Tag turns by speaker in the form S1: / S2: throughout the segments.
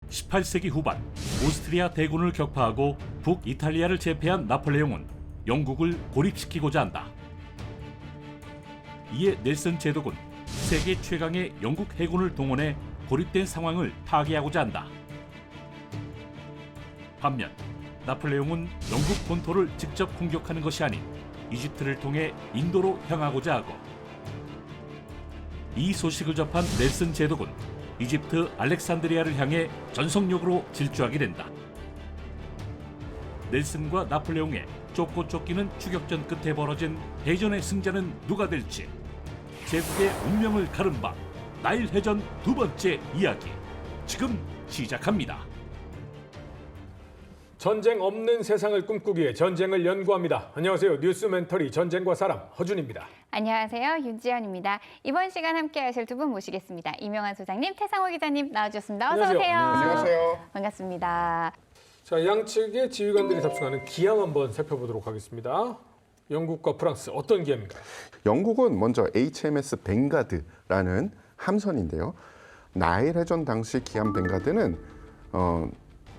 S1: 18세기 후반 오스트리아 대군을 격파하고 북이탈리아를 제패한 나폴레옹은 영국을 고립시키고자 한다. 이에 넬슨 제독은 세계 최강의 영국 해군을 동원해 고립된 상황을 타개하고자 한다. 반면 나폴레옹은 영국 본토를 직접 공격하는 것이 아닌 이집트를 통해 인도로 향하고자 하고, 이 소식을 접한 넬슨 제독은 이집트 알렉산드리아를 향해 전속력으로 질주하게 된다. 넬슨과 나폴레옹의 쫓고 쫓기는 추격전 끝에 벌어진 해전의 승자는 누가 될지, 제국의 운명을 가른 바 나일 해전 두 번째 이야기 지금 시작합니다.
S2: 전쟁 없는 세상을 꿈꾸기 위해 전쟁을 연구합니다. 안녕하세요. 뉴스멘터리 전쟁과 사람 허준입니다.
S3: 안녕하세요. 윤지연입니다. 이번 시간 함께 하실 두 분 모시겠습니다. 이명환 소장님, 태상호 기자님 나와주셨습니다. 어서 오세요.
S4: 안녕하세요.
S3: 반갑습니다.
S2: 자, 양측의 지휘관들이 탑승하는 기함 한번 살펴보도록 하겠습니다. 영국과 프랑스 어떤 기함인가요?
S4: 영국은 먼저 HMS 벵가드라는 함선인데요. 나일 해전 당시 기함 벵가드는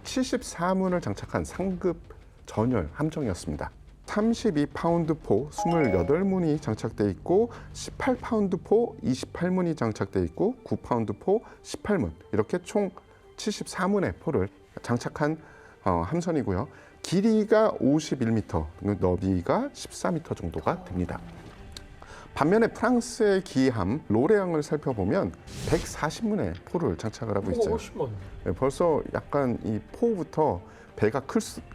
S4: 74문을 장착한 상급 전열 함정이었습니다. 32파운드포 28문이 장착돼 있고 18파운드포 28문이 장착돼 있고 9파운드포 18문, 이렇게 총 74문의 포를 장착한 함선이고요. 길이가 51m, 너비가 14m 정도가 됩니다. 반면에 프랑스의 기함 로레앙을 살펴보면 140문의 포를 장착을 하고 있어요. 네, 벌써 약간 이 포부터 배가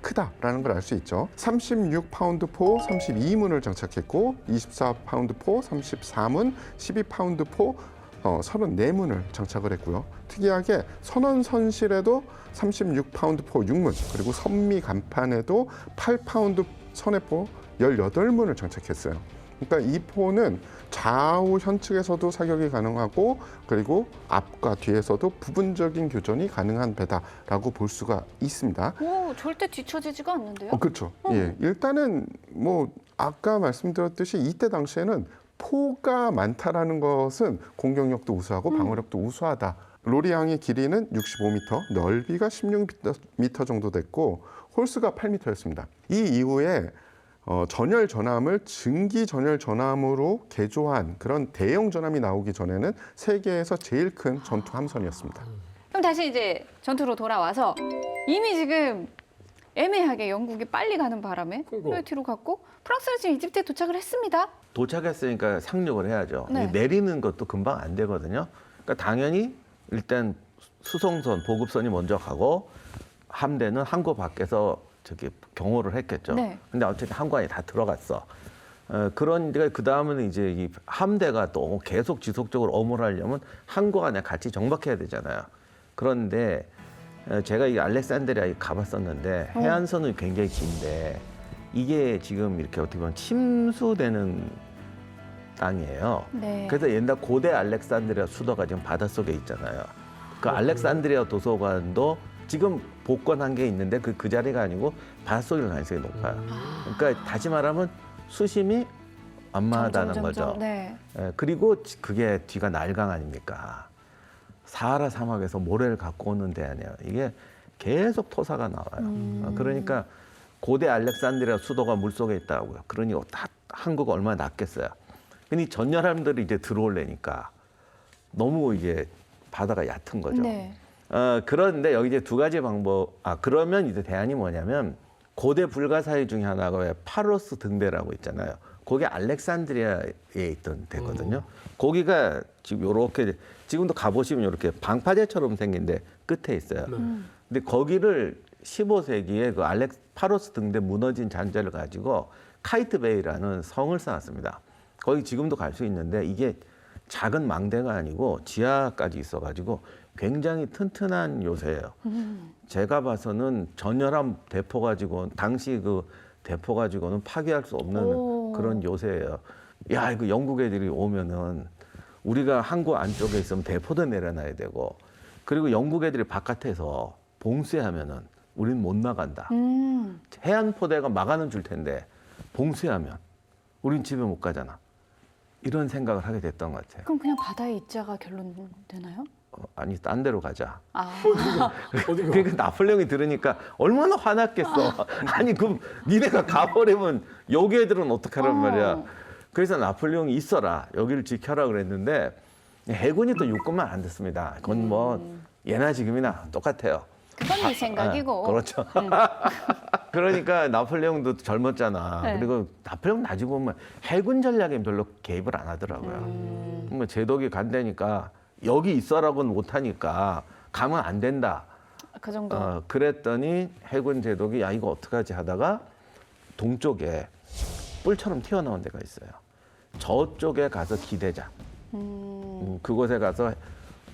S4: 크다라는 걸 알 수 있죠. 36파운드 포 32문을 장착했고 24파운드 포 34문, 12파운드 포 34문을 장착을 했고요. 특이하게 선원 선실에도 36파운드 포 6문, 그리고 선미 간판에도 8파운드 선해포 18문을 장착했어요. 그러니까 이 포는 좌우 현측에서도 사격이 가능하고, 그리고 앞과 뒤에서도 부분적인 교전이 가능한 배다라고 볼 수가 있습니다.
S3: 오, 절대 뒤처지지가 않는데요?
S4: 그렇죠. 예, 일단은 뭐 아까 말씀드렸듯이 이때 당시에는 포가 많다라는 것은 공격력도 우수하고 방어력도 우수하다. 로리앙의 길이는 65m, 넓이가 16m 정도 됐고 홀수가 8m였습니다. 이 이후에 전열 전함을 증기 전열 전함으로 개조한 그런 대형 전함이 나오기 전에는 세계에서 제일 큰 전투 함선이었습니다.
S3: 그럼 다시 이제 전투로 돌아와서 이미 지금 애매하게 영국이 빨리 가는 바람에 뒤로 갔고, 프랑스는 지금 이집트에 도착을 했습니다.
S5: 도착했으니까 상륙을 해야죠.
S3: 네.
S5: 내리는 것도 금방 안 되거든요. 그러니까 당연히 일단 수송선, 보급선이 먼저 가고 함대는 항구 밖에서 경호를 했겠죠.
S3: 네.
S5: 근데 어쨌든 항구 안에 다 들어갔어. 그런데 그 다음은 이제 이 함대가 또 계속 지속적으로 어물하려면 항구 안에 같이 정박해야 되잖아요. 그런데 제가 이 알렉산드리아에 가봤었는데 해안선은 굉장히 긴데 이게 지금 이렇게 어떻게 보면 침수되는 땅이에요.
S3: 네.
S5: 그래서 옛날 고대 알렉산드리아 수도가 지금 바닷속에 있잖아요. 그 알렉산드리아 도서관도 지금 복원한 게 있는데 그 자리가 아니고 바닷속일 가능성이 높아요. 그러니까 다시 말하면 수심이 완만하다는 거죠.
S3: 네.
S5: 그리고 그게 뒤가 나일강 아닙니까? 사하라 사막에서 모래를 갖고 오는 데 아니에요. 이게 계속 토사가 나와요. 그러니까 고대 알렉산드리아 수도가 물속에 있다고요. 그러니 한국은 얼마나 낫겠어요. 근데 전열함들이 이제 들어올래니까 너무 이제 바다가 얕은 거죠.
S3: 네.
S5: 그런데 여기 이제 두 가지 방법. 그러면 이제 대안이 뭐냐면 고대 불가사의 중에 하나가 왜 파로스 등대라고 있잖아요. 거기 알렉산드리아에 있던 데거든요. 거기가 지금 요렇게 지금도 가보시면 이렇게 방파제처럼 생긴 데 끝에 있어요. 근데 거기를 15세기에 그 파로스 등대 무너진 잔재를 가지고 카이트 베이라는 성을 쌓았습니다. 거기 지금도 갈 수 있는데 이게 작은 망대가 아니고 지하까지 있어가지고 굉장히 튼튼한 요새예요. 제가 봐서는 전열함 대포 가지고 당시 그 대포 가지고는 파괴할 수 없는 그런 요새예요. 야, 이거 영국 애들이 오면은 우리가 항구 안쪽에 있으면 대포도 내려놔야 되고, 그리고 영국 애들이 바깥에서 봉쇄하면은 우리는 못 나간다. 해안포대가 막아는 줄 텐데 봉쇄하면 우린 집에 못 가잖아. 이런 생각을 하게 됐던 것 같아요.
S3: 그럼 그냥 바다에 있자가 결론 되나요?
S5: 아니 딴 데로 가자.
S2: 어디가?
S5: 그러니까 나폴레옹이 들으니까 얼마나 화났겠어. 아니 그럼 니네가 가버리면 여기 애들은 어떡하란 말이야. 그래서 나폴레옹이 있어라. 여기를 지켜라 그랬는데 해군이 또 육군만 안 듣습니다. 그건 뭐 예나 지금이나 똑같아요.
S3: 그건 네 생각이고.
S5: 그렇죠. 그러니까 나폴레옹도 젊었잖아.
S3: 네.
S5: 그리고 나폴레옹 나중에 보면 해군 전략에 별로 개입을 안 하더라고요. 뭐 제독이 간다니까 여기 있어라고는 못하니까 가면 안 된다.
S3: 그 정도.
S5: 그랬더니 해군 제독이 야 이거 어떡하지 하다가 동쪽에 뿔처럼 튀어나온 데가 있어요. 저쪽에 가서 기대자. 그곳에 가서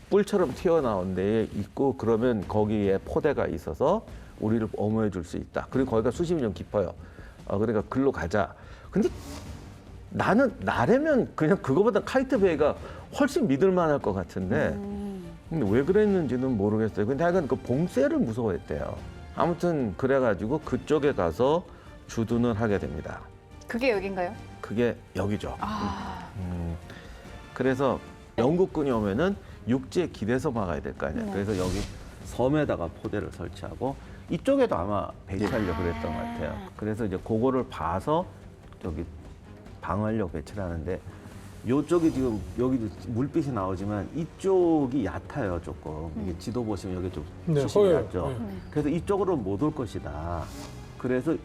S5: 뿔처럼 튀어나온 데에 있고 그러면 거기에 포대가 있어서 우리를 엄호해 줄 수 있다. 그리고 거기가 수십 년 깊어요. 그러니까 글로 가자. 근데 나라면 그냥 그거보다 카이트 베이가 훨씬 믿을 만할 것 같은데 근데 왜 그랬는지는 모르겠어요. 근데 하여간 그 봉쇄를 무서워했대요. 아무튼 그래가지고 그쪽에 가서 주둔을 하게 됩니다.
S3: 그게 여긴가요?
S5: 그게 여기죠. 그래서 영국군이 오면은 육지에 기대서 막아야 될 거 아니야.
S3: 네.
S5: 그래서 여기 섬에다가 포대를 설치하고 이쪽에도 아마 배치하려고 그랬던 것 같아요. 그래서 이제 그거를 봐서 저기 방어하려고 배치를 하는데 이쪽이 지금 여기도 물빛이 나오지만 이쪽이 얕아요 조금. 이게 지도 보시면 여기 좀
S2: 네,
S5: 수심이
S2: 허여요.
S5: 얕죠.
S2: 네.
S5: 그래서 이쪽으로 못 올 것이다. 그래서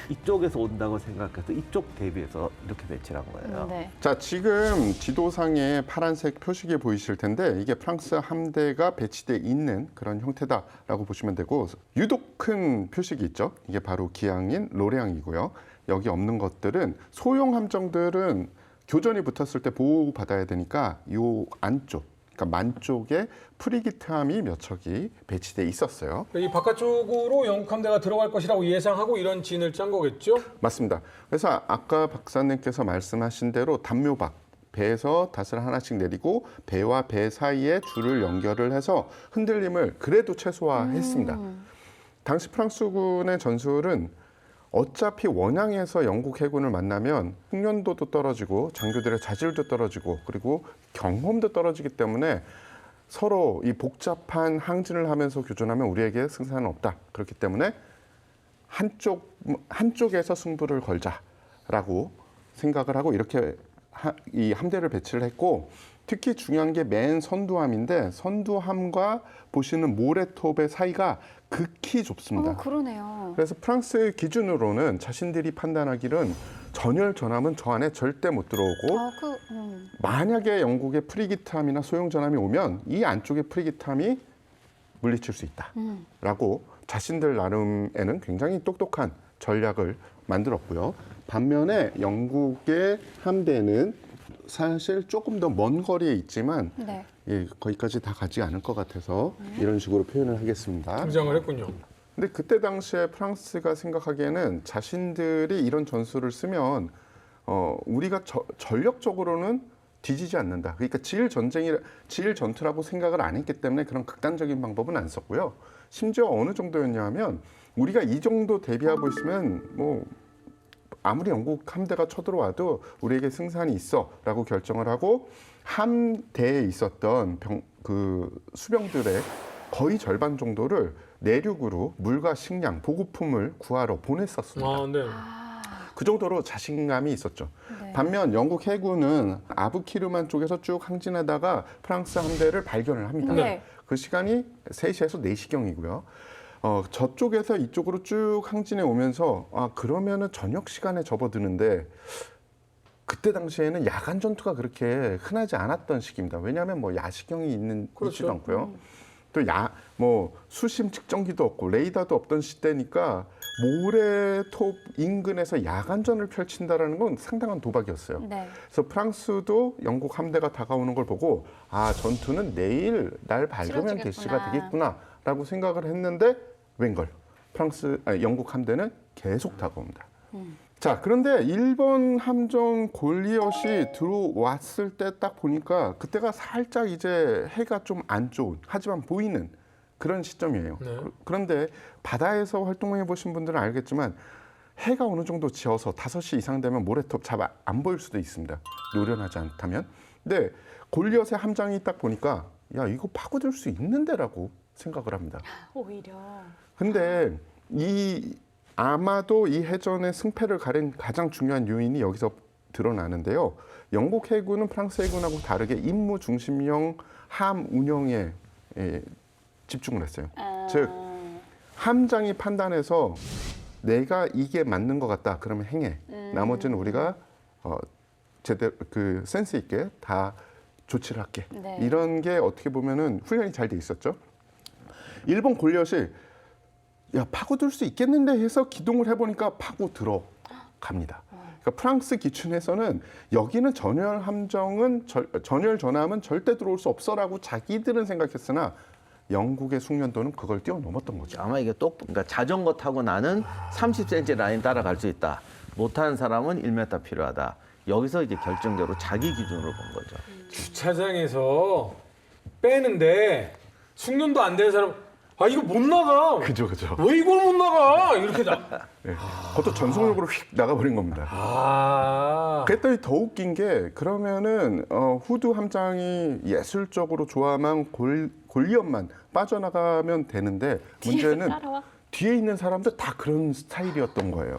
S5: 이쪽에서 온다고 생각해서 이쪽 대비해서 이렇게 배치를 한 거예요.
S3: 네.
S4: 자, 지금 지도상에 파란색 표식이 보이실 텐데 이게 프랑스 함대가 배치돼 있는 그런 형태다라고 보시면 되고 유독 큰 표식이 있죠. 이게 바로 기항인 로레앙이고요. 여기 없는 것들은 소형 함정들은 교전이 붙었을 때 보호받아야 되니까 요 안쪽, 그러니까 만 쪽에 프리기트함이 몇 척이 배치돼 있었어요.
S2: 이 바깥쪽으로 영국 함대가 들어갈 것이라고 예상하고 이런 진을 짠 거겠죠?
S4: 맞습니다. 그래서 아까 박사님께서 말씀하신 대로 담묘박, 배에서 닷을 하나씩 내리고 배와 배 사이에 줄을 연결을 해서 흔들림을 그래도 최소화했습니다. 당시 프랑스군의 전술은 어차피 원양에서 영국 해군을 만나면 숙련도도 떨어지고 장교들의 자질도 떨어지고 그리고 경험도 떨어지기 때문에 서로 이 복잡한 항진을 하면서 교전하면 우리에게 승산은 없다. 그렇기 때문에 한쪽에서 승부를 걸자라고 생각을 하고 이렇게 이 함대를 배치를 했고 특히 중요한 게 맨 선두함인데 선두함과 보시는 모래톱의 사이가 극히 좁습니다.
S3: 그러네요.
S4: 그래서 프랑스 기준으로는 자신들이 판단하기는 전열 전함은 저 안에 절대 못 들어오고 만약에 영국의 프리기트함이나 소형 전함이 오면 이 안쪽에 프리기트함이 물리칠 수 있다라고 자신들 나름에는 굉장히 똑똑한 전략을 만들었고요. 반면에 영국의 함대는 사실 조금 더 먼 거리에 있지만
S3: 네.
S4: 예, 거기까지 다 가지 않을 것 같아서 이런 식으로 표현을 하겠습니다.
S2: 등장을 했군요.
S4: 근데 그때 당시에 프랑스가 생각하기에는 자신들이 이런 전술을 쓰면 우리가 전력적으로는 뒤지지 않는다. 그러니까 질 전투라고 생각을 안 했기 때문에 그런 극단적인 방법은 안 썼고요. 심지어 어느 정도였냐면 우리가 이 정도 대비하고 있으면 뭐 아무리 영국 함대가 쳐들어와도 우리에게 승산이 있어라고 결정을 하고 함대에 있었던 수병들의 거의 절반 정도를 내륙으로 물과 식량, 보급품을 구하러 보냈었습니다.
S2: 아, 네.
S4: 그 정도로 자신감이 있었죠.
S3: 네.
S4: 반면 영국 해군은 아부키르만 쪽에서 쭉 항진하다가 프랑스 함대를 발견을 합니다.
S3: 네.
S4: 그 시간이 3시에서 4시경이고요. 저쪽에서 이쪽으로 쭉 항진해 오면서 그러면은 저녁 시간에 접어드는데 그때 당시에는 야간 전투가 그렇게 흔하지 않았던 시기입니다. 왜냐하면 뭐 야시경이 있지도 않고요. 또 수심 측정기도 없고 레이더도 없던 시대니까 모래톱 인근에서 야간전을 펼친다라는 건 상당한 도박이었어요.
S3: 네.
S4: 그래서 프랑스도 영국 함대가 다가오는 걸 보고 전투는 내일 날 밝으면 개시가 되겠구나라고 생각을 했는데 웬걸 영국 함대는 계속 다가옵니다. 자, 그런데 일본 함정 골리엇이 들어왔을 때 딱 보니까 그때가 살짝 이제 해가 좀 안 좋은 하지만 보이는 그런 시점이에요.
S2: 네.
S4: 그런데 바다에서 활동해 보신 분들은 알겠지만 해가 어느 정도 지어서 5시 이상 되면 모래톱 잘 안 보일 수도 있습니다. 노련하지 않다면. 근데 골리엇의 함정이 딱 보니까 야 이거 파고들 수 있는데라고 생각을 합니다.
S3: 오히려.
S4: 근데 아마도 이 해전의 승패를 가린 가장 중요한 요인이 여기서 드러나는데요. 영국 해군은 프랑스 해군하고 다르게 임무 중심형 함 운영에 집중을 했어요. 즉 함장이 판단해서 내가 이게 맞는 것 같다 그러면 행해. 나머지는 우리가 제대로 그 센스 있게 다 조치를 할게.
S3: 네.
S4: 이런 게 어떻게 보면은 훈련이 잘 돼 있었죠. 일본 골리앗이 야 파고들 수 있겠는데 해서 기동을 해보니까 파고 들어갑니다. 그러니까 프랑스 기준에서는 여기는 전열 전함은 절대 들어올 수 없어라고 자기들은 생각했으나 영국의 숙련도는 그걸 뛰어넘었던 거죠.
S5: 아마 이게 그러니까 자전거 타고 나는 30cm 라인 따라갈 수 있다. 못하는 사람은 1m 필요하다. 여기서 이제 결정적으로 자기 기준으로 본 거죠.
S2: 주차장에서 빼는데 숙련도 안 되는 사람 아 이거 못 나가.
S4: 그죠.
S2: 왜 이걸 못 나가? 이렇게
S4: 네. 그것도 전속력으로 휙 나가버린 겁니다. 그랬더니 더 웃긴 게 그러면은 후드 함장이 예술적으로 좋아만 골리앗만 빠져나가면 되는데 문제는 뒤에 있는 사람들 다 그런 스타일이었던 거예요.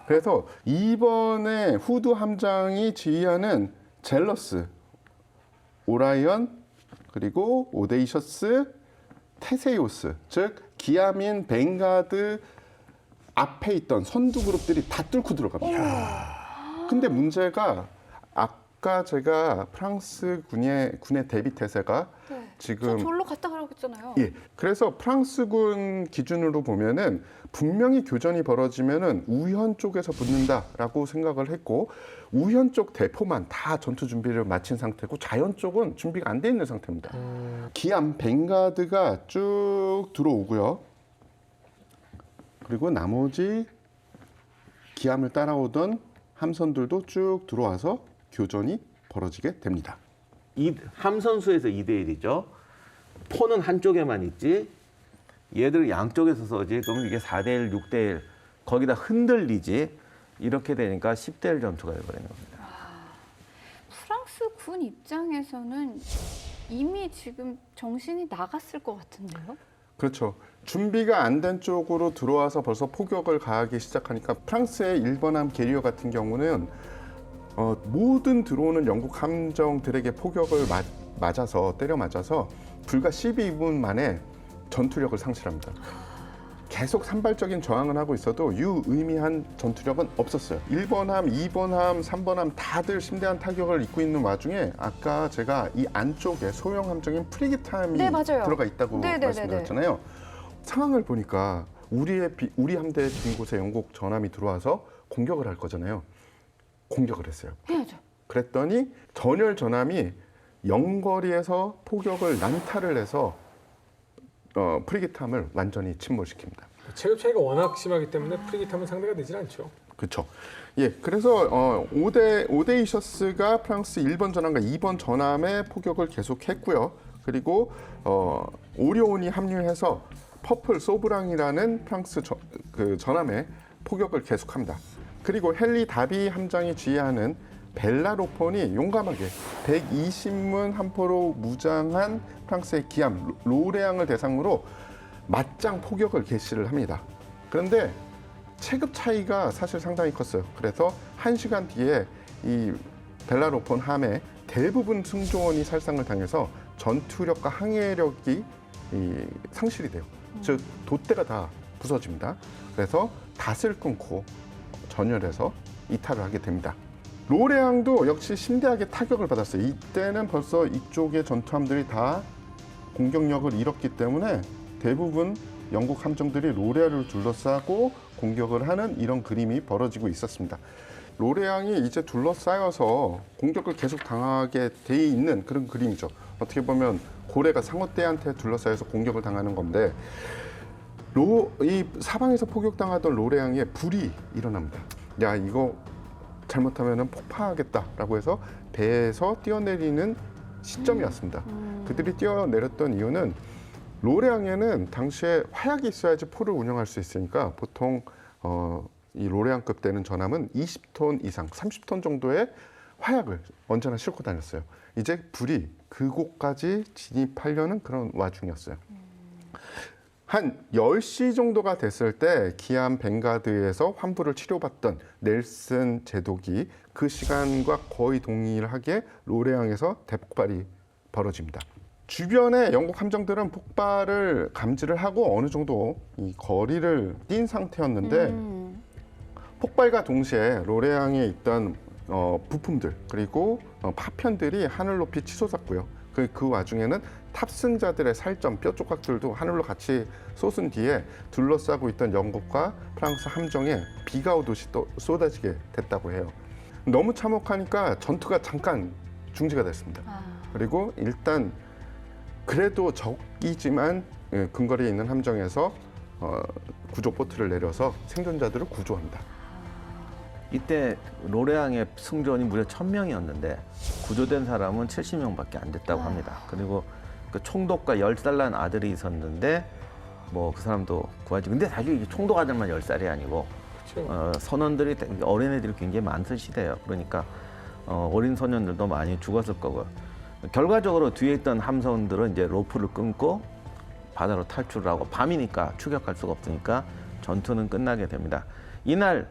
S4: 그래서 이번에 후드 함장이 지휘하는 젤러스, 오라이언 그리고 오데이셔스, 테세우스, 즉 기암인 벵가드 앞에 있던 선두 그룹들이 다 뚫고 들어갑니다. 근데 문제가 아까 제가 프랑스 군의 대비 태세가 지금
S3: 절로 갔다 가라고 했잖아요.
S4: 예, 그래서 프랑스군 기준으로 보면은 분명히 교전이 벌어지면은 우현 쪽에서 붙는다라고 생각을 했고 우현 쪽 대포만 다 전투 준비를 마친 상태고 자연 쪽은 준비가 안 돼 있는 상태입니다. 기암 벵가드가 쭉 들어오고요. 그리고 나머지 기암을 따라오던 함선들도 쭉 들어와서 교전이 벌어지게 됩니다.
S5: 함선수에서 2대1이죠. 포는 한쪽에만 있지. 얘들 양쪽에서 서지. 그러면 이게 4대1, 6대1 거기다 흔들리지. 이렇게 되니까 10대1 전투가 되버리는 겁니다.
S3: 프랑스 군 입장에서는 이미 지금 정신이 나갔을 것 같은데요?
S4: 그렇죠. 준비가 안 된 쪽으로 들어와서 벌써 포격을 가하기 시작하니까 프랑스의 일본함 게리어 같은 경우는 모든 들어오는 영국 함정들에게 포격을 때려 맞아서 불과 12분 만에 전투력을 상실합니다. 계속 산발적인 저항을 하고 있어도 유의미한 전투력은 없었어요. 1번함, 2번함, 3번함 다들 심대한 타격을 입고 있는 와중에 아까 제가 이 안쪽에 소형 함정인 프리기트함이 들어가 있다고 말씀드렸잖아요. 상황을 보니까 우리 함대의 빈 곳에 영국 전함이 들어와서 공격을 할 거잖아요. 공격을 했어요.
S3: 해야죠.
S4: 그랬더니 전열 전함이 영거리에서 포격을 난타를 해서 프리기트함을 완전히 침몰시킵니다.
S2: 체급 차이가 워낙 심하기 때문에 프리기트함은 상대가 되질 않죠.
S4: 그렇죠. 예, 그래서 오데이셔스가 프랑스 1번 전함과 2번 전함의 포격을 계속했고요. 그리고 오리온이 합류해서 퍼플 소브랑이라는 프랑스 전함의 포격을 계속합니다. 그리고 헨리 다비 함장이 지휘하는 벨라로폰이 용감하게 120문 함포로 무장한 프랑스의 기함 로레앙을 대상으로 맞짱 포격을 개시를 합니다. 그런데 체급 차이가 사실 상당히 컸어요. 그래서 1시간 뒤에 이 벨라로폰 함의 대부분 승조원이 살상을 당해서 전투력과 항해력이 상실이 돼요. 즉 돛대가 다 부서집니다. 그래서 닷을 끊고 전열해서 이탈을 하게 됩니다. 로레앙도 역시 심대하게 타격을 받았어요. 이때는 벌써 이쪽의 전투함들이 다 공격력을 잃었기 때문에 대부분 영국 함정들이 로레앙을 둘러싸고 공격을 하는 이런 그림이 벌어지고 있었습니다. 로레앙이 이제 둘러싸여서 공격을 계속 당하게 돼 있는 그런 그림이죠. 어떻게 보면 고래가 상어떼한테 둘러싸여서 공격을 당하는 건데 이 사방에서 포격당하던 로레앙에 불이 일어납니다. 야 이거 잘못하면 폭파하겠다라고 해서 배에서 뛰어내리는 시점이었습니다. 그들이 뛰어내렸던 이유는 로레앙에는 당시에 화약이 있어야지 포를 운영할 수 있으니까 보통 이 로레앙급 되는 전함은 20톤 이상, 30톤 정도의 화약을 언제나 싣고 다녔어요. 이제 불이 그곳까지 진입하려는 그런 와중이었어요. 한 10시 정도가 됐을 때 기암 벵가드에서 환부를 치료받던 넬슨 제독이 그 시간과 거의 동일하게 로레앙에서 대폭발이 벌어집니다. 주변의 영국 함정들은 폭발을 감지를 하고 어느 정도 이 거리를 뛴 상태였는데 폭발과 동시에 로레앙에 있던 부품들 그리고 파편들이 하늘 높이 치솟았고요. 그 와중에는 탑승자들의 살점, 뼈 조각들도 하늘로 같이 솟은 뒤에 둘러싸고 있던 영국과 프랑스 함정에 비가 오듯이 또 쏟아지게 됐다고 해요. 너무 참혹하니까 전투가 잠깐 중지가 됐습니다. 그리고 일단 그래도 적이지만 근거리에 있는 함정에서 구조 보트를 내려서 생존자들을 구조합니다.
S5: 이때 로레앙의 승조원이 무려 1,000명이었는데 구조된 사람은 70명밖에 안 됐다고 합니다. 그리고 그 총독과 10살 난 아들이 있었는데 뭐 그 사람도 구하지. 근데 사실 이게 총독 아들만 10살이 아니고 선원들이 어린애들이 굉장히 많던 시대예요. 그러니까 어린 소년들도 많이 죽었을 거고. 결과적으로 뒤에 있던 함선들은 이제 로프를 끊고 바다로 탈출을 하고 밤이니까 추격할 수가 없으니까 전투는 끝나게 됩니다. 이날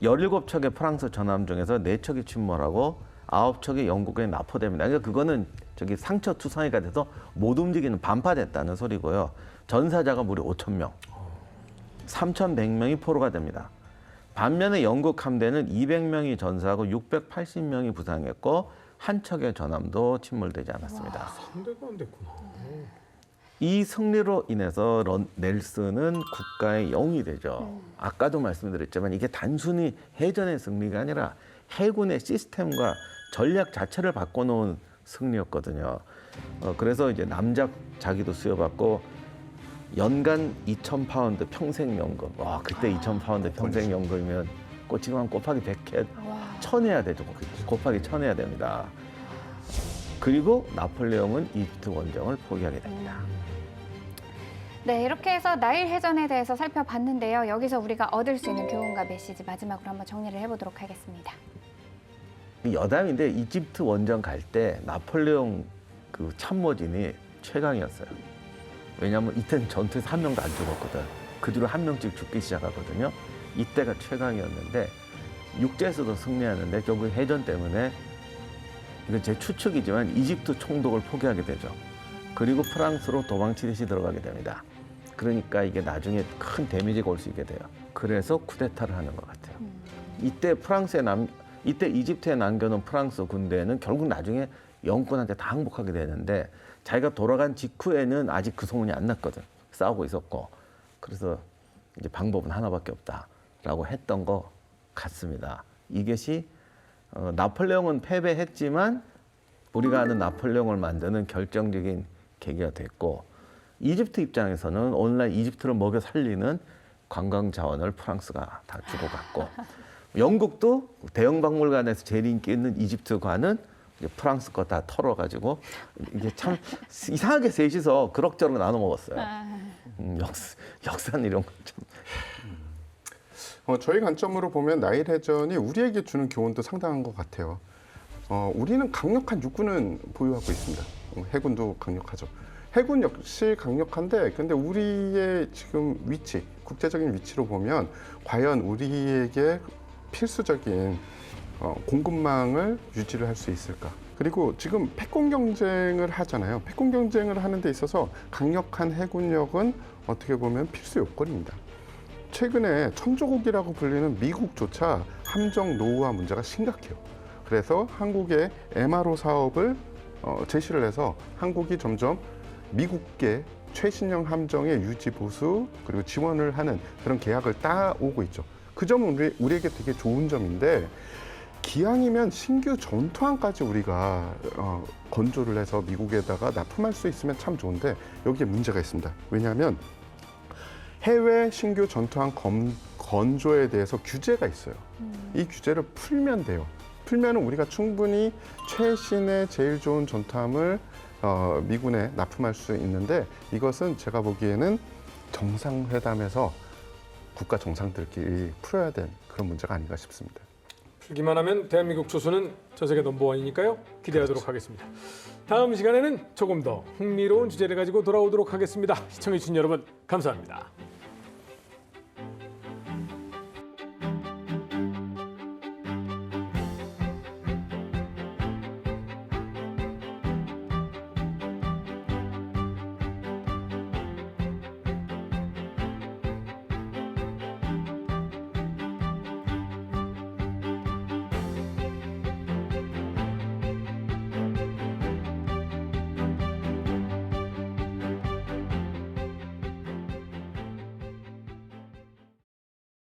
S5: 17척의 프랑스 전함중에서 4척이 침몰하고 9척이 영국에 납포됩니다. 그러니까 그거는 저기 상처 투성이가 돼서 못 움직이는 반파됐다는 소리고요. 전사자가 무려 5,000명, 3,100명이 포로가 됩니다. 반면에 영국 함대는 200명이 전사하고 680명이 부상했고 한 척의 전함도 침몰되지 않았습니다.
S2: 상대가 안 됐구나.
S5: 이 승리로 인해서 넬슨은 국가의 영웅이 되죠. 아까도 말씀드렸지만 이게 단순히 해전의 승리가 아니라 해군의 시스템과 전략 자체를 바꿔놓은 승리였거든요. 그래서 이제 남작 자기도 수여받고 연간 2,000파운드 평생연금. 와, 그때 2,000파운드 평생연금이면 지금 한 곱하기 100해 1,000 해야 되죠. 곱하기 1,000 해야 됩니다. 그리고 나폴레옹은 이집트 원정을 포기하게 됩니다.
S3: 네, 이렇게 해서 나일 해전에 대해서 살펴봤는데요. 여기서 우리가 얻을 수 있는 교훈과 메시지 마지막으로 한번 정리를 해보도록 하겠습니다.
S5: 여담인데 이집트 원정 갈 때 나폴레옹 그 참모진이 최강이었어요. 왜냐하면 이때는 전투에서 한 명도 안 죽었거든. 그 뒤로 한 명씩 죽기 시작하거든요. 이때가 최강이었는데 육지에서도 승리하는데 결국 해전 때문에 이건 제 추측이지만 이집트 총독을 포기하게 되죠. 그리고 프랑스로 도망치듯이 들어가게 됩니다. 그러니까 이게 나중에 큰 데미지가 올 수 있게 돼요. 그래서 쿠데타를 하는 것 같아요. 이때 이집트에 남겨놓은 프랑스 군대는 결국 나중에 영국군한테 다 항복하게 되는데 자기가 돌아간 직후에는 아직 그 소문이 안 났거든. 싸우고 있었고. 그래서 이제 방법은 하나밖에 없다라고 했던 것 같습니다. 이것이 나폴레옹은 패배했지만 우리가 아는 나폴레옹을 만드는 결정적인 계기가 됐고 이집트 입장에서는 오늘날 이집트를 먹여 살리는 관광 자원을 프랑스가 다 주고 갔고 영국도 대형 박물관에서 제일 인기 있는 이집트관은 프랑스 거 다 털어가지고 이게 참 이상하게 셋이서 그럭저럭 나눠 먹었어요. 역사는 이런 거 참.
S4: 저희 관점으로 보면 나일 해전이 우리에게 주는 교훈도 상당한 것 같아요. 우리는 강력한 육군은 보유하고 있습니다. 해군도 강력하죠. 해군 역시 강력한데 근데 우리의 지금 위치, 국제적인 위치로 보면 과연 우리에게 필수적인 공급망을 유지를 할 수 있을까? 그리고 지금 패권 경쟁을 하잖아요. 패권 경쟁을 하는 데 있어서 강력한 해군력은 어떻게 보면 필수 요건입니다. 최근에 천조국이라고 불리는 미국조차 함정 노후화 문제가 심각해요. 그래서 한국의 MRO 사업을 제시를 해서 한국이 점점 미국계 최신형 함정의 유지 보수 그리고 지원을 하는 그런 계약을 따오고 있죠. 그 점은 우리에게 되게 좋은 점인데 기왕이면 신규 전투함까지 우리가 건조를 해서 미국에다가 납품할 수 있으면 참 좋은데 여기에 문제가 있습니다. 왜냐하면 해외 신규 전투함 건조에 대해서 규제가 있어요. 이 규제를 풀면 돼요. 풀면 우리가 충분히 최신의 제일 좋은 전투함을 미군에 납품할 수 있는데 이것은 제가 보기에는 정상회담에서 국가 정상들끼리 풀어야 될 그런 문제가 아닌가 싶습니다.
S2: 주기만 하면 대한민국 조수는 전 세계 넘버원이니까요. 기대하도록 하겠습니다. 다음 시간에는 조금 더 흥미로운 주제를 가지고 돌아오도록 하겠습니다. 시청해주신 여러분 감사합니다.